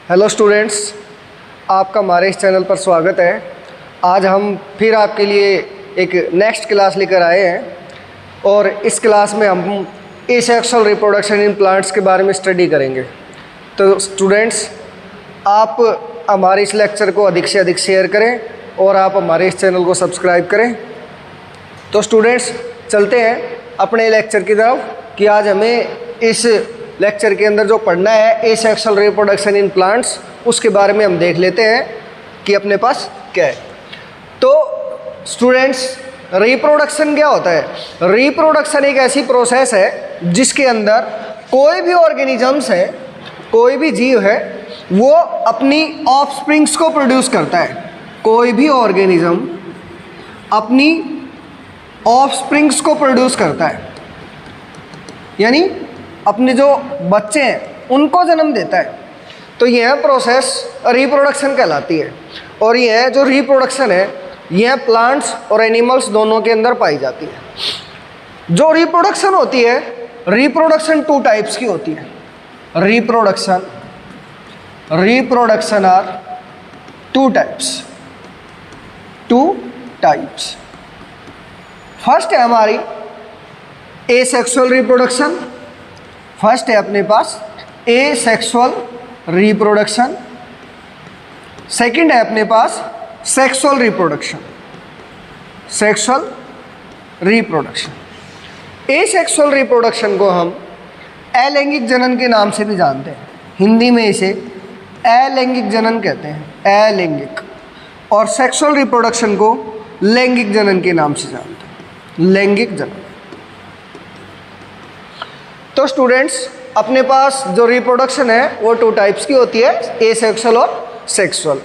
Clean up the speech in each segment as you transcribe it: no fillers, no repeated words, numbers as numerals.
Hello students, आपका हमारे इस चैनल पर स्वागत है। आज हम फिर आपके लिए एक नेक्स्ट क्लास लेकर आए हैं और इस क्लास में हम एसेक्सुअल रिप्रोडक्शन इन प्लांट्स के बारे में स्टडी करेंगे। तो स्टूडेंट्स, आप हमारे इस लेक्चर को अधिक से अधिक शेयर करें और आप हमारे इस चैनल को सब्सक्राइब करें। तो स्टूडेंट्स, चलते हैं अपने लेक्चर की तरफ कि आज हमें इस लेक्चर के अंदर जो पढ़ना है एसेक्सुअल रिप्रोडक्शन इन प्लांट्स, उसके बारे में हम देख लेते हैं कि अपने पास क्या है। तो स्टूडेंट्स, रिप्रोडक्शन क्या होता है? रिप्रोडक्शन एक ऐसी प्रोसेस है जिसके अंदर कोई भी ऑर्गेनिजम्स है, कोई भी जीव है, वो अपनी ऑफस्प्रिंग्स को प्रोड्यूस करता है। कोई भी ऑर्गेनिज्म अपनी ऑफस्प्रिंग्स को प्रोड्यूस करता है, यानी अपने जो बच्चे हैं उनको जन्म देता है। तो यह प्रोसेस रिप्रोडक्शन कहलाती है और यह जो रिप्रोडक्शन है यह प्लांट्स और एनिमल्स दोनों के अंदर पाई जाती है। जो रिप्रोडक्शन होती है, रिप्रोडक्शन टू टाइप्स की होती है। Reproduction are two types. First है हमारी एसेक्सुअल रिप्रोडक्शन। फर्स्ट है अपने पास एसेक्सुअल रिप्रोडक्शन। सेकंड है अपने पास सेक्सुअल रिप्रोडक्शन। एसेक्सुअल रिप्रोडक्शन को हम अलैंगिक जनन के नाम से भी जानते हैं। हिंदी में इसे अलैंगिक जनन कहते हैं, अलैंगिक। और सेक्सुअल रिप्रोडक्शन को लैंगिक जनन के नाम से जानते हैं, लैंगिक जनन। तो स्टूडेंट्स, अपने पास जो रिप्रोडक्शन है वो टू टाइप्स की होती है, एसेक्सुअल और सेक्सुअल।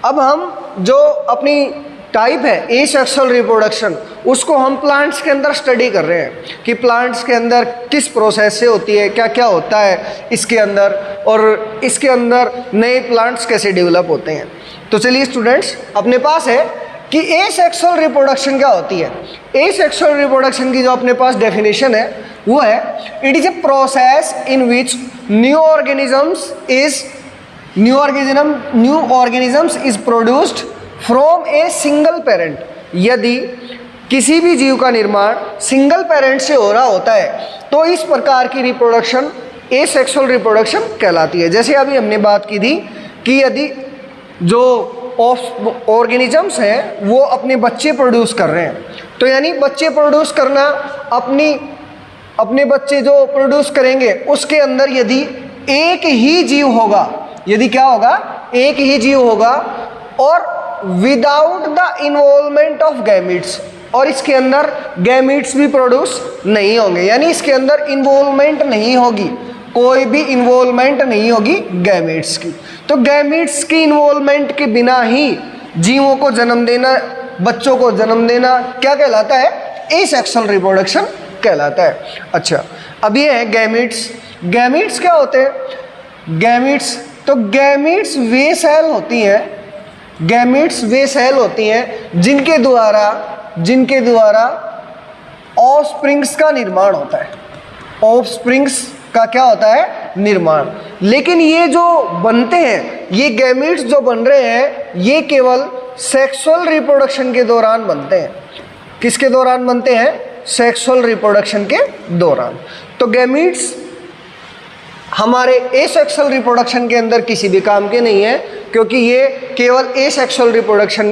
अब हम जो अपनी टाइप है एसेक्सुअल रिप्रोडक्शन, उसको हम प्लांट्स के अंदर स्टडी कर रहे हैं कि प्लांट्स के अंदर किस प्रोसेस से होती है, क्या क्या होता है इसके अंदर, और इसके अंदर नए प्लांट्स कैसे डेवलप होते हैं। तो चलिए स्टूडेंट्स, अपने पास है कि एसेक्सुअल रिप्रोडक्शन क्या होती है। एसेक्सुअल रिप्रोडक्शन की जो अपने पास डेफिनेशन है वो है, it is a process in which new organisms is produced from a single parent. यदि किसी भी जीव का निर्माण सिंगल पेरेंट से हो रहा होता है तो इस प्रकार की रिप्रोडक्शन एसेक्सुअल रिप्रोडक्शन कहलाती है। जैसे अभी हमने बात की थी कि यदि जो ऑर्गेनिजम्स हैं वो अपने बच्चे प्रोड्यूस कर रहे हैं, तो यानी बच्चे प्रोड्यूस करना, अपने बच्चे जो प्रोड्यूस करेंगे उसके अंदर यदि एक ही जीव होगा, यदि क्या होगा, एक ही जीव होगा और without the involvement of gametes, और इसके अंदर गैमीट्स भी प्रोड्यूस नहीं होंगे, यानी इसके अंदर इन्वॉल्वमेंट नहीं होगी, कोई भी इन्वॉल्वमेंट नहीं होगी गैमीट्स की। तो गैमीट्स की इन्वॉल्वमेंट के बिना ही जीवों को जन्म देना, बच्चों को जन्म देना क्या कहलाता है? एसेक्सुअल रिप्रोडक्शन कहलाता है। अच्छा, अब ये है गैमीट्स। गैमीट्स क्या होते हैं? गैमीट्स गैमीट्स वे सेल होती हैं, गैमीट्स वे सेल होती हैं जिनके द्वारा ऑफस्प्रिंग्स का निर्माण होता है। ऑफस्प्रिंग्स का क्या होता है? निर्माण। लेकिन ये जो बनते हैं, ये गैमीट्स जो बन रहे हैं, ये केवल सेक्सुअल रिप्रोडक्शन के दौरान बनते हैं। किसके दौरान बनते हैं? सेक्सुअल रिप्रोडक्शन के दौरान। तो गैमीट्स हमारे एसेक्सुअल रिप्रोडक्शन के अंदर किसी भी काम के नहीं है, क्योंकि ये केवल ये सेक्सुअल रिप्रोडक्शन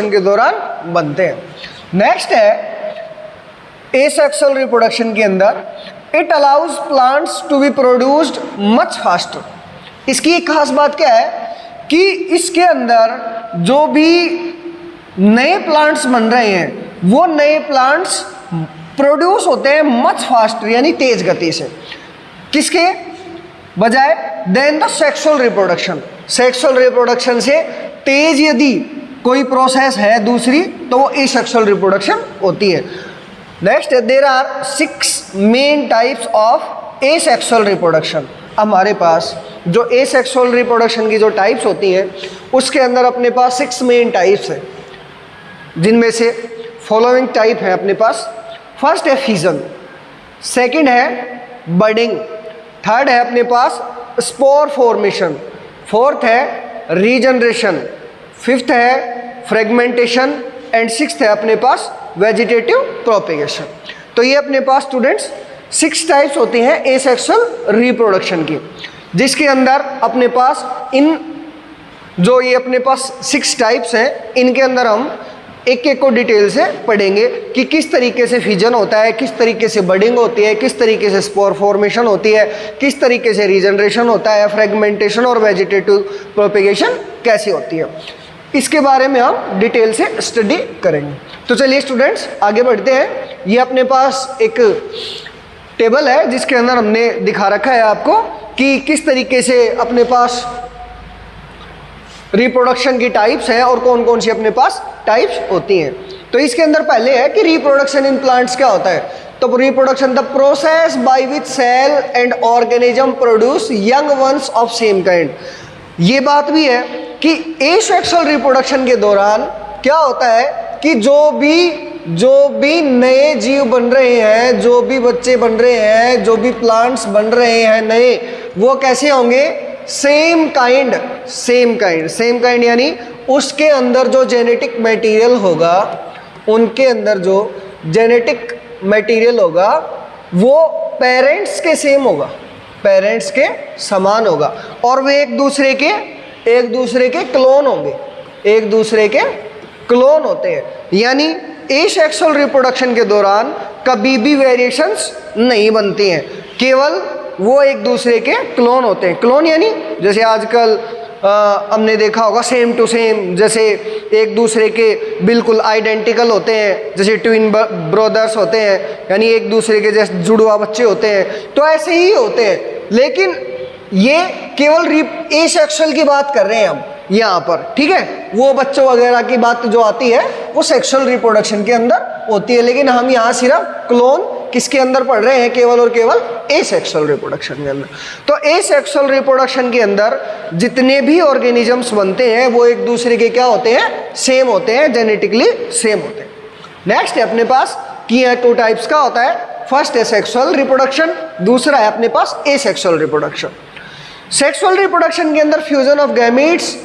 के दौरान बनते हैं। नेक्स्ट है एसेक्सुअल रिप्रोडक्शन के अंदर, it allows plants to be produced much faster. इसकी एक खास बात क्या है कि इसके अंदर जो भी नए प्लांट्स बन रहे हैं वो नए प्लांट्स प्रोड्यूस होते हैं मच फास्टर, यानी तेज गति से। किसके बजाय? Than the sexual reproduction. Sexual reproduction से तेज यदि कोई प्रोसेस है दूसरी, तो वो एसेक्सुअल रिप्रोडक्शन होती है। Next, there are 6 main types of asexual reproduction. हमारे पास जो एसेक्सुअल रिप्रोडक्शन की जो टाइप्स होती हैं उसके अंदर अपने पास 6 मेन टाइप्स हैं, जिनमें से फॉलोइंग टाइप है अपने पास। फर्स्ट है फिजन, सेकंड है बडिंग, थर्ड है अपने पास स्पोर फॉर्मेशन, फोर्थ है रीजनरेशन, फिफ्थ है फ्रेगमेंटेशन एंड सिक्स्थ है अपने पास वेजिटेटिव प्रोपेगेशन। तो ये अपने पास स्टूडेंट्स 6 टाइप्स होती हैं एसेक्सुअल रिप्रोडक्शन की, जिसके अंदर अपने पास इन जो ये अपने पास 6 टाइप्स हैं, इनके अंदर हम एक एक को डिटेल से पढ़ेंगे कि किस तरीके से फिजन होता है, किस तरीके से बडिंग होती है, किस तरीके से स्पोर फॉर्मेशन होती है, किस तरीके से रीजनरेशन होता है, फ्रेगमेंटेशन और वेजिटेटिव प्रोपेगेशन कैसे होती है, इसके बारे में हम डिटेल से स्टडी करेंगे। तो चलिए स्टूडेंट्स आगे बढ़ते हैं। ये अपने पास एक टेबल है जिसके अंदर हमने दिखा रखा है आपको कि किस तरीके से अपने पास रिप्रोडक्शन की टाइप्स हैं और कौन कौन सी अपने पास टाइप्स होती हैं। तो इसके अंदर पहले है कि रिप्रोडक्शन इन प्लांट्स क्या होता है। तो reproduction the process by which cell and organism produce young ones of same kind. ये बात भी है कि एसेक्सुअल रिप्रोडक्शन के दौरान क्या होता है कि जो भी नए जीव बन रहे हैं, जो भी बच्चे बन रहे हैं, जो भी प्लांट्स बन रहे हैं नए, वो कैसे होंगे, सेम काइंड यानी उसके अंदर जो जेनेटिक मटेरियल होगा, उनके अंदर जो जेनेटिक मटेरियल होगा वो पेरेंट्स के सेम होगा, पेरेंट्स के समान होगा, और वे एक दूसरे के क्लोन होंगे, एक दूसरे के क्लोन होते हैं। यानी एसेक्सुअल रिप्रोडक्शन के दौरान कभी भी वेरिएशंस नहीं बनती हैं, केवल वो एक दूसरे के क्लोन होते हैं। क्लोन यानी जैसे आजकल हमने देखा होगा सेम टू सेम, जैसे एक दूसरे के बिल्कुल आइडेंटिकल होते हैं, जैसे ट्विन ब्रदर्स होते हैं, यानी एक दूसरे के जैसे जुड़वा बच्चे होते हैं, तो ऐसे ही होते हैं। लेकिन ये केवल एसेक्सुअल की बात कर रहे हैं हम यहाँ पर, ठीक है। वो बच्चों वगैरह की बात जो आती है वो सेक्सुअल रिप्रोडक्शन के अंदर होती है, लेकिन हम यहाँ सिर्फ क्लोन किसके अंदर पढ़ रहे हैं, केवल और केवल एसेक्सुअल रिप्रोडक्शन के अंदर। तो एसेक्सुअल रिप्रोडक्शन के अंदर जितने भी ऑर्गेनिजम्स बनते हैं वो एक दूसरे के क्या होते हैं, सेम होते हैं, जेनेटिकली सेम होते हैं। नेक्स्ट है अपने पास कि 2 टाइप्स का होता है, फर्स्ट है सेक्सुअल रिप्रोडक्शन, दूसरा है अपने पास एसेक्सुअल रिप्रोडक्शन। सेक्सुअल रिप्रोडक्शन के अंदर फ्यूजन ऑफ गैमीट्स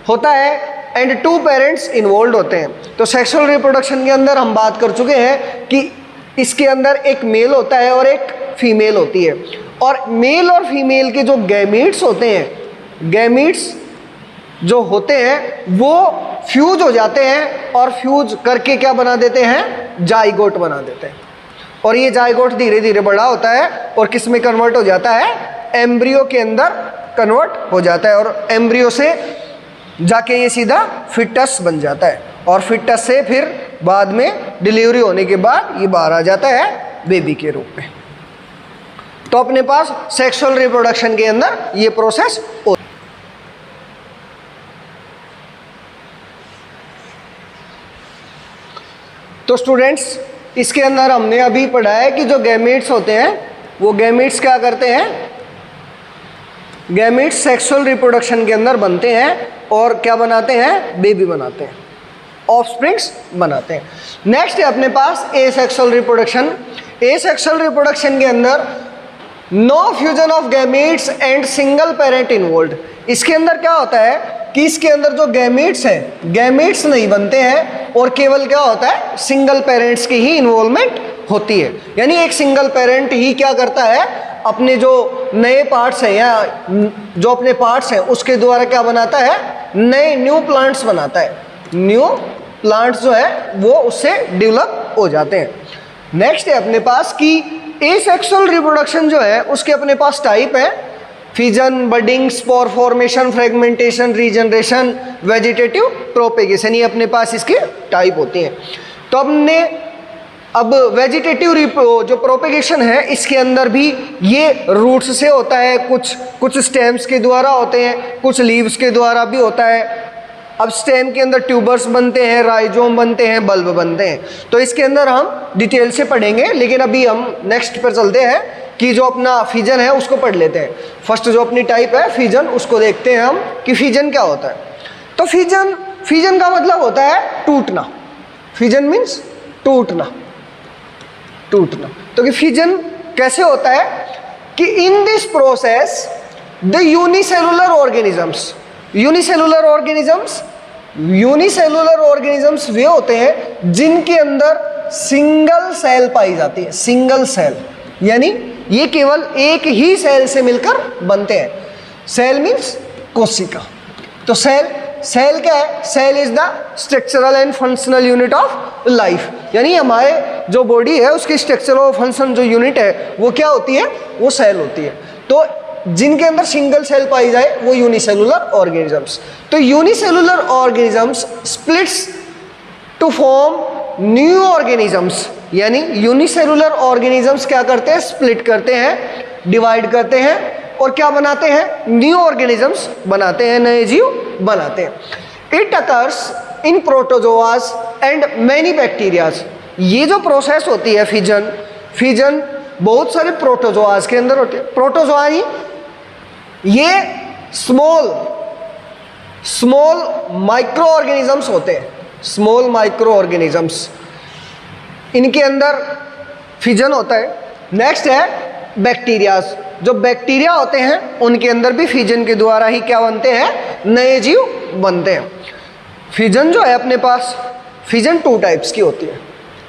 होता है एंड 2 पेरेंट्स इन्वॉल्व होते हैं। तो सेक्सुअल रिप्रोडक्शन के अंदर हम बात कर चुके हैं कि इसके अंदर एक मेल होता है और एक फीमेल होती है, और मेल और फीमेल के जो गैमीट्स होते हैं, गैमीट्स जो होते हैं वो फ्यूज हो जाते हैं, और फ्यूज करके क्या बना देते हैं, जाइगोट बना देते हैं। और ये जाइगोट धीरे धीरे बड़ा होता है और किस में कन्वर्ट हो जाता है, एम्ब्रियो के अंदर कन्वर्ट हो जाता है, और एम्ब्रियो से जाके ये सीधा फिटस बन जाता है, और फिटस से फिर बाद में डिलीवरी होने के बाद ये बाहर आ जाता है बेबी के रूप में। तो अपने पास सेक्सुअल रिप्रोडक्शन के अंदर ये प्रोसेस होता है। तो स्टूडेंट्स इसके अंदर हमने अभी पढ़ा है कि जो गैमेट्स होते हैं वो गैमेट्स क्या करते हैं, गैमेट्स सेक्सुअल रिप्रोडक्शन के अंदर बनते हैं और क्या बनाते हैं, बेबी बनाते हैं, ऑफस्प्रिंग्स बनाते हैं। नेक्स्ट है अपने पास एसेक्सुअल रिप्रोडक्शन। एसेक्सुअल रिप्रोडक्शन के अंदर no fusion of gametes and single parent involved. इसके अंदर क्या होता है कि इसके अंदर जो गैमेट्स हैं, गैमेट्स नहीं बनते हैं, और केवल क्या होता है, सिंगल पेरेंट्स की ही इन्वॉल्वमेंट होती है। यानी एक सिंगल पेरेंट ही क्या करता है, अपने जो नए पार्ट्स हैं या जो अपने पार्ट्स हैं उसके द्वारा क्या बनाता है, नए न्यू प्लांट्स बनाता है, न्यू प्लांट्स जो है वो उससे डेवलप हो जाते हैं। नेक्स्ट है अपने पास कि एसेक्सुअल रिप्रोडक्शन जो है उसके अपने पास टाइप है, fission, budding, spore formation, fragmentation, regeneration, vegetative propagation, ये अपने पास इसके टाइप होते हैं। तो हमने अब वेजिटेटिव जो प्रोपेगेशन है इसके अंदर भी ये रूट्स से होता है, कुछ स्टेम्स के द्वारा होते हैं, कुछ लीव्स के द्वारा भी होता है। अब स्टेम के अंदर ट्यूबर्स बनते हैं, राइजोम बनते हैं, बल्ब बनते हैं। तो इसके अंदर हम डिटेल से पढ़ेंगे, लेकिन अभी हम नेक्स्ट पर चलते हैं कि जो अपना फिजन है उसको पढ़ लेते हैं। फर्स्ट जो अपनी टाइप है फिजन, उसको देखते हैं हम कि फिजन क्या होता है। तो फिजन का मतलब होता है टूटना। फिजन मीन्स टूटना। तो कि फिजन कैसे होता है, कि in this process the unicellular organisms वे होते हैं जिनके अंदर सिंगल सेल पाई जाती है। सिंगल सेल यानी ये केवल एक ही सेल से मिलकर बनते हैं। सेल मीन्स कोशिका। तो सेल क्या है? Cell is the structural and functional unit of life, यानी हमारे जो बॉडी है उसकी स्ट्रक्चरल और फंक्शन जो यूनिट है वो क्या होती है? वो सेल होती है। तो जिनके अंदर सिंगल सेल पाई जाए वो यूनिसेलुलर ऑर्गेनिजम्स। तो unicellular organisms splits to form new organisms, यानी यूनिसेलुलर ऑर्गेनिजम्स क्या करते हैं? स्प्लिट करते हैं, डिवाइड करते हैं और क्या बनाते हैं? न्यू ऑर्गेनिजम्स बनाते हैं, नए जीव बनाते हैं। It occurs in protozoas and many bacterias. ये जो प्रोसेस होती है फिजन बहुत सारे प्रोटोजोआस के अंदर होते हैं। प्रोटोजोआ ये स्मॉल माइक्रो ऑर्गेनिजम्स होते हैं, स्मॉल माइक्रो ऑर्गेनिजम्स, इनके अंदर फिजन होता है। नेक्स्ट है बैक्टीरियाज। जो बैक्टीरिया होते हैं उनके अंदर भी फिजन के द्वारा ही क्या बनते हैं? नए जीव बनते हैं। फिजन जो है अपने पास, फिजन 2 टाइप्स की होती है।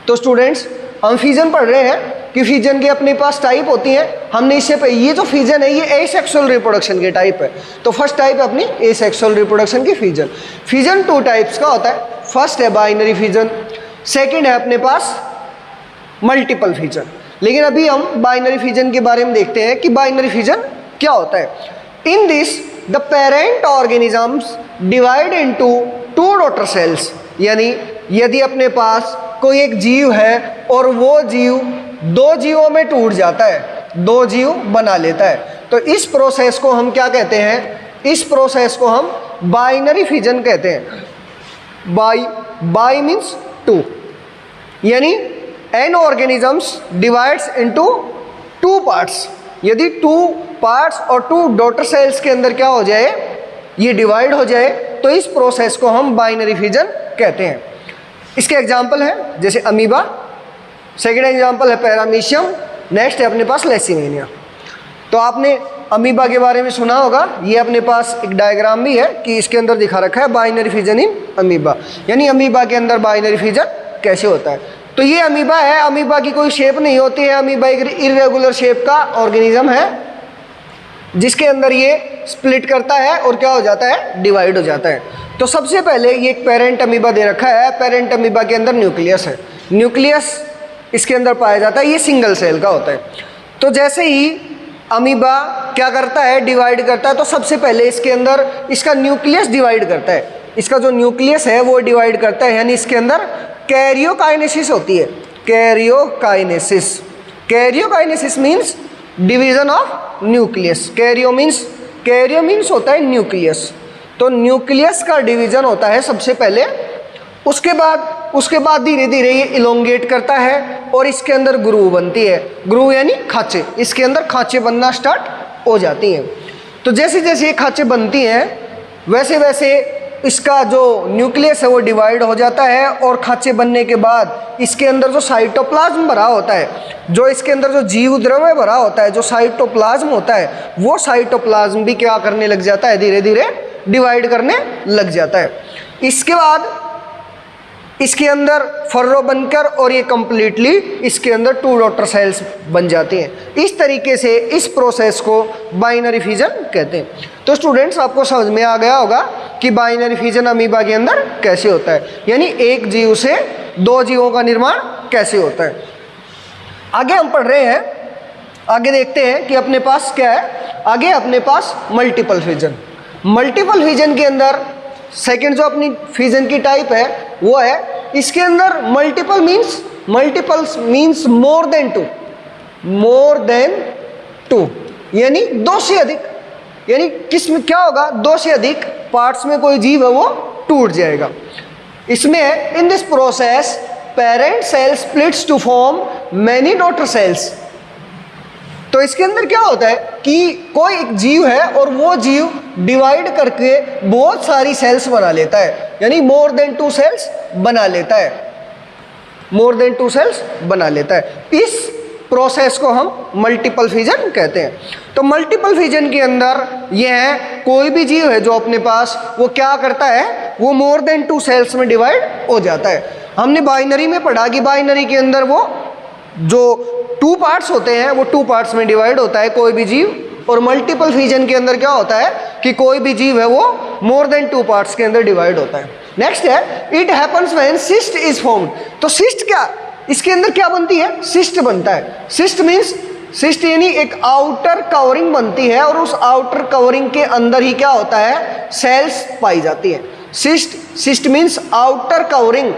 तो स्टूडेंट्स हम फिजन पढ़ रहे हैं कि फिजन के अपने पास टाइप होती है। हमने इससे पे ये जो फिजन है ये एसेक्सुअल रिप्रोडक्शन की टाइप है। तो फर्स्ट टाइप है अपनी एसेक्सुअल रिप्रोडक्शन की फिजन 2 टाइप्स का होता है। फर्स्ट है बाइनरी फिजन, सेकेंड है अपने पास मल्टीपल फिजन। लेकिन अभी हम बाइनरी फिजन के बारे में देखते हैं कि बाइनरी फिजन क्या होता है। In this the parent organisms divide into 2 daughter cells, यानी यदि अपने पास कोई एक जीव है और वो जीव 2 जीवों में टूट जाता है, 2 जीव बना लेता है, तो इस प्रोसेस को हम क्या कहते हैं? इस प्रोसेस को हम बाइनरी फिजन कहते हैं। बाई मीन्स 2, यानी N organisms divides into 2 parts. यदि 2 पार्ट्स और 2 डॉटर सेल्स के अंदर क्या हो जाए? ये डिवाइड हो जाए, तो इस प्रोसेस को हम बाइनरी फिजन कहते हैं। इसके एग्जाम्पल हैं जैसे अमीबा, सेकेंड एग्जाम्पल है पैरामीशियम, नेक्स्ट है अपने पास लेसिमिनिया। तो आपने अमीबा के बारे में सुना होगा। ये अपने पास एक डायग्राम भी है कि इसके अंदर दिखा रखा है बाइनरी फिजन इन अमीबा, यानी अमीबा के अंदर बाइनरी फिजन कैसे होता है। तो ये अमीबा है, अमीबा की कोई शेप नहीं होती है, अमीबा एक इर्रेगुलर शेप का ऑर्गेनिज्म है जिसके अंदर ये स्प्लिट करता है और क्या हो जाता है? डिवाइड हो जाता है। तो सबसे पहले ये एक पेरेंट अमीबा दे रखा है। पेरेंट अमीबा के अंदर न्यूक्लियस है, न्यूक्लियस इसके अंदर पाया जाता है, ये सिंगल सेल का होता है। तो जैसे ही अमीबा क्या करता है? डिवाइड करता है, तो सबसे पहले इसके अंदर इसका न्यूक्लियस डिवाइड करता है। इसका जो न्यूक्लियस है वो डिवाइड करता है, यानी इसके अंदर कैरियोकाइनेसिस होती है। Karyokinesis means division of nucleus. Cairo means होता है न्यूक्लियस। तो न्यूक्लियस का डिवीजन होता है सबसे पहले, उसके बाद धीरे धीरे ये इलोंगेट करता है और इसके अंदर ग्रूव बनती है। ग्रूव यानी खांचे, इसके अंदर खांचे बनना स्टार्ट हो जाती हैं। तो जैसे जैसे ये खांचे बनती हैं वैसे वैसे इसका जो न्यूक्लियस है वो डिवाइड हो जाता है और खांचे बनने के बाद इसके अंदर जो साइटोप्लाज्म भरा होता है, जो इसके अंदर जो जीव द्रव्य भरा होता है, जो साइटोप्लाज्म होता है, वो साइटोप्लाज्म भी क्या करने लग जाता है? धीरे धीरे डिवाइड करने लग जाता है। इसके बाद इसके अंदर फर्रो बनकर और ये कंप्लीटली इसके अंदर 2 डॉटर सेल्स बन जाती हैं। इस तरीके से इस प्रोसेस को बाइनरी फिजन कहते हैं। तो स्टूडेंट्स आपको समझ में आ गया होगा कि बाइनरी फिजन अमीबा के अंदर कैसे होता है, यानी एक जीव से 2 जीवों का निर्माण कैसे होता है। आगे हम पढ़ रहे हैं, आगे देखते हैं कि अपने पास क्या है। आगे अपने पास मल्टीपल फिजन। मल्टीपल फिजन के अंदर सेकेंड जो अपनी फिजन की टाइप है वो है, इसके अंदर multiple means more than two, यानी 2 से अधिक, यानी किसमें क्या होगा? 2 से अधिक पार्ट्स में कोई जीव है वो टूट जाएगा। इसमें in this process parent cell splits to form many daughter cells. तो इसके अंदर क्या होता है कि कोई एक जीव है और वो जीव डिवाइड करके बहुत सारी सेल्स बना लेता है, यानी मोर देन 2 सेल्स बना लेता है। इस प्रोसेस को हम मल्टीपल फिजन कहते हैं। तो मल्टीपल फिजन के अंदर यह कोई भी जीव है जो अपने पास वो क्या करता है, वो मोर देन 2 सेल्स में डिवाइड हो जाता है। हमने बाइनरी में पढ़ा कि बाइनरी के अंदर वो जो 2 पार्ट्स होते हैं वो 2 पार्ट्स में डिवाइड होता है कोई भी जीव, और मल्टीपल फिजन के अंदर क्या होता है कि कोई भी जीव है वो मोर देन 2 पार्ट्स के अंदर डिवाइड होता है। नेक्स्ट है it happens when cyst is formed. तो सिस्ट क्या, इसके अंदर क्या बनती है, सिस्ट बनता है। सिस्ट मीन्स, सिस्ट यानी एक आउटर कवरिंग बनती है और उस आउटर कवरिंग के अंदर ही क्या होता है, सेल्स पाई जाती है। सिस्ट मीन्स आउटर कवरिंग,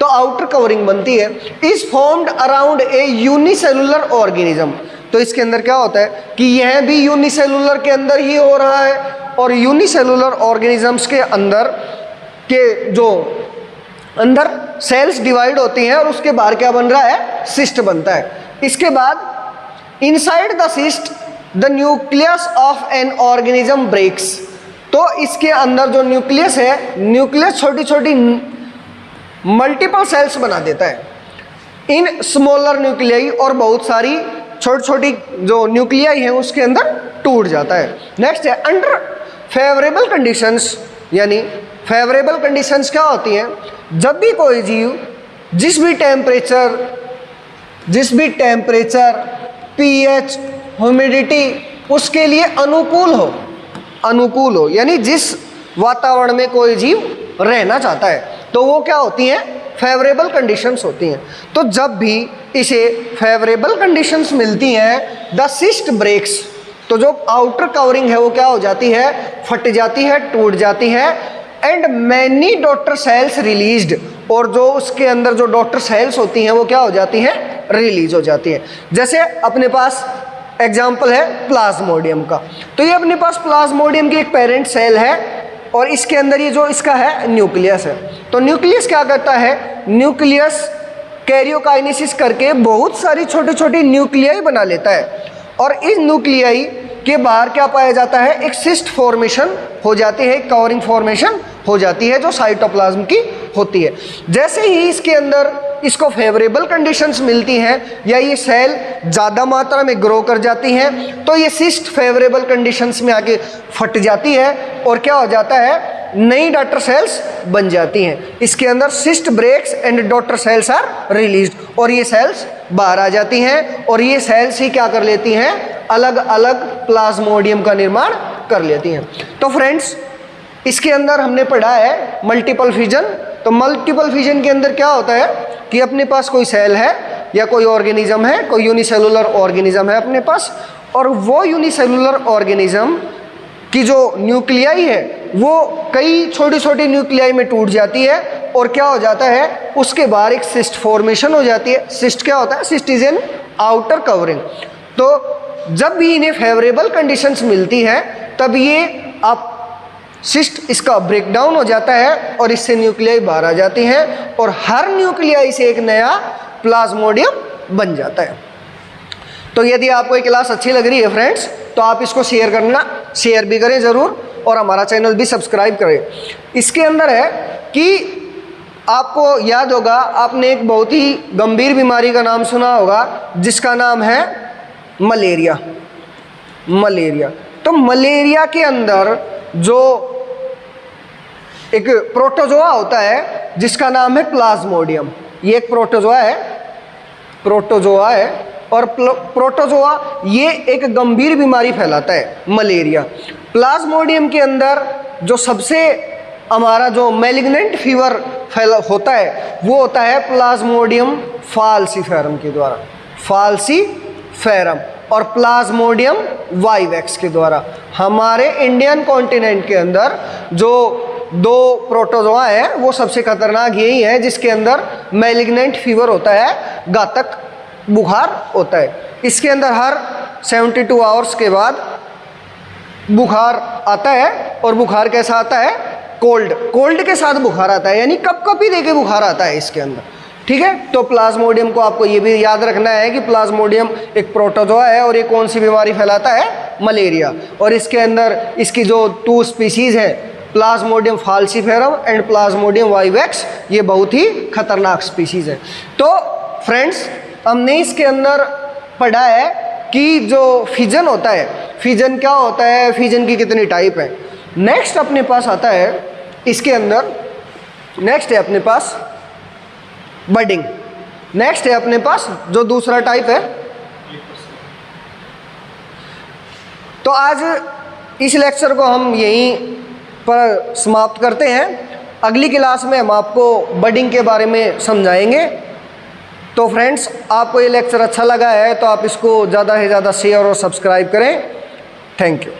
तो आउटर कवरिंग बनती है। Is formed around a unicellular organism. तो इसके अंदर क्या होता है कि यह भी यूनिसेलुलर के अंदर ही हो रहा है, और यूनिसेलुलर ऑर्गेनिजम्स के अंदर के जो अंदर सेल्स डिवाइड होती हैं और उसके बाहर क्या बन रहा है, सिस्ट बनता है। इसके बाद inside the cyst the nucleus of an organism breaks. तो इसके अंदर जो न्यूक्लियस है, न्यूक्लियस छोटी छोटी मल्टीपल सेल्स बना देता है इन स्मॉलर न्यूक्लियाई, और बहुत सारी छोटी छोटी जो न्यूक्लियाई है उसके अंदर टूट जाता है। नेक्स्ट है अंडर फेवरेबल कंडीशंस, यानी फेवरेबल कंडीशंस क्या होती हैं, जब भी कोई जीव जिस भी टेम्परेचर पीएच ह्यूमिडिटी उसके लिए अनुकूल हो, यानी जिस वातावरण में कोई जीव रहना चाहता है तो वो क्या होती हैं, फेवरेबल कंडीशंस होती हैं। तो जब भी इसे फेवरेबल कंडीशंस मिलती हैं द सिस्ट ब्रेक्स, तो जो आउटर कवरिंग है वो क्या हो जाती है, फट जाती है, टूट जाती है। And many daughter sales released, और जो उसके अंदर जो डॉटर सेल्स होती हैं वो क्या हो जाती हैं, रिलीज हो जाती है। जैसे अपने पास एग्जाम्पल है प्लाज्मोडियम का, तो ये अपने पास प्लाज्मोडियम की एक पेरेंट सेल है और इसके अंदर ये जो इसका है न्यूक्लियस है। तो न्यूक्लियस क्या करता है, न्यूक्लियस कैरियोकाइनेसिस करके बहुत सारी छोटी छोटी न्यूक्लियाई बना लेता है, और इस न्यूक्लियाई के बाहर क्या पाया जाता है, एक सिस्ट फॉर्मेशन हो जाती है, कवरिंग फॉर्मेशन हो जाती है जो साइटोप्लाज्म की होती है। जैसे ही इसके अंदर इसको फेवरेबल कंडीशंस मिलती हैं या ये सेल ज़्यादा मात्रा में ग्रो कर जाती हैं तो ये सिस्ट फेवरेबल कंडीशंस में आके फट जाती है और क्या हो जाता है, नई डॉटर सेल्स बन जाती हैं। इसके अंदर cyst breaks and daughter cells are released, और ये सेल्स बाहर आ जाती हैं और ये सेल्स ही क्या कर लेती हैं, अलग अलग प्लाज्मोडियम का निर्माण कर लेती हैं। तो फ्रेंड्स इसके अंदर हमने पढ़ा है मल्टीपल फिजन। तो मल्टीपल फिजन के अंदर क्या होता है कि अपने पास कोई सेल है या कोई ऑर्गेनिज्म है, कोई यूनिसेलुलर ऑर्गेनिज्म है अपने पास, और वो यूनिसेलुलर ऑर्गेनिज्म की जो न्यूक्लियाई है वो कई छोटी छोटी न्यूक्लियाई में टूट जाती है और क्या हो जाता है, उसके बाहर एक सिस्ट फॉर्मेशन हो जाती है। सिस्ट क्या होता है, cyst is an outer covering. तो जब भी इन्हें फेवरेबल कंडीशंस मिलती है तब ये आप सिस्ट इसका ब्रेकडाउन हो जाता है और इससे न्यूक्लियाई बाहर आ जाती हैं और हर न्यूक्लियाई से एक नया प्लाज्मोडियम बन जाता है। तो यदि आपको ये क्लास अच्छी लग रही है फ्रेंड्स तो आप इसको शेयर भी करें ज़रूर, और हमारा चैनल भी सब्सक्राइब करें। इसके अंदर है कि आपको याद होगा, आपने एक बहुत ही गंभीर बीमारी का नाम सुना होगा जिसका नाम है मलेरिया। तो मलेरिया के अंदर जो एक प्रोटोजोआ होता है जिसका नाम है प्लाज्मोडियम, ये एक प्रोटोजोआ है और प्रोटोजोआ ये एक गंभीर बीमारी फैलाता है, मलेरिया। प्लाज्मोडियम के अंदर जो सबसे हमारा जो मैलिग्नेंट फीवर होता है वो होता है प्लाज्मोडियम फाल्सीफेरम के द्वारा, फाल्सीफेरम, और प्लाज्मोडियम वाइवेक्स के द्वारा। हमारे इंडियन कॉन्टिनेंट के अंदर जो दो प्रोटोजोआ है वो सबसे खतरनाक यही है जिसके अंदर मैलिग्नेंट फीवर होता है, घातक बुखार होता है। इसके अंदर हर 72 आवर्स के बाद बुखार आता है, और बुखार कैसा आता है, कोल्ड के साथ बुखार आता है, यानी कपकपी देके बुखार आता है इसके अंदर, ठीक है। तो प्लाज्मोडियम को आपको ये भी याद रखना है कि प्लाज्मोडियम एक प्रोटोजोआ है और ये कौन सी बीमारी फैलाता है, मलेरिया। और इसके अंदर इसकी जो 2 स्पीसीज़ हैं, Plasmodium falciparum and Plasmodium vivax, ये बहुत ही खतरनाक स्पीसीज़ है। तो फ्रेंड्स हमने इसके अंदर पढ़ा है कि जो फिजन होता है, फिजन क्या होता है, फिजन की कितनी टाइप है। नेक्स्ट अपने पास आता है इसके अंदर, नेक्स्ट है अपने पास बडिंग, नेक्स्ट है अपने पास जो दूसरा टाइप है। तो आज इस लेक्चर को हम यहीं पर समाप्त करते हैं। अगली क्लास में हम आपको बडिंग के बारे में समझाएंगे। तो फ्रेंड्स, आपको ये लेक्चर अच्छा लगा है तो आप इसको ज़्यादा से ज़्यादा शेयर और सब्सक्राइब करें। Thank you.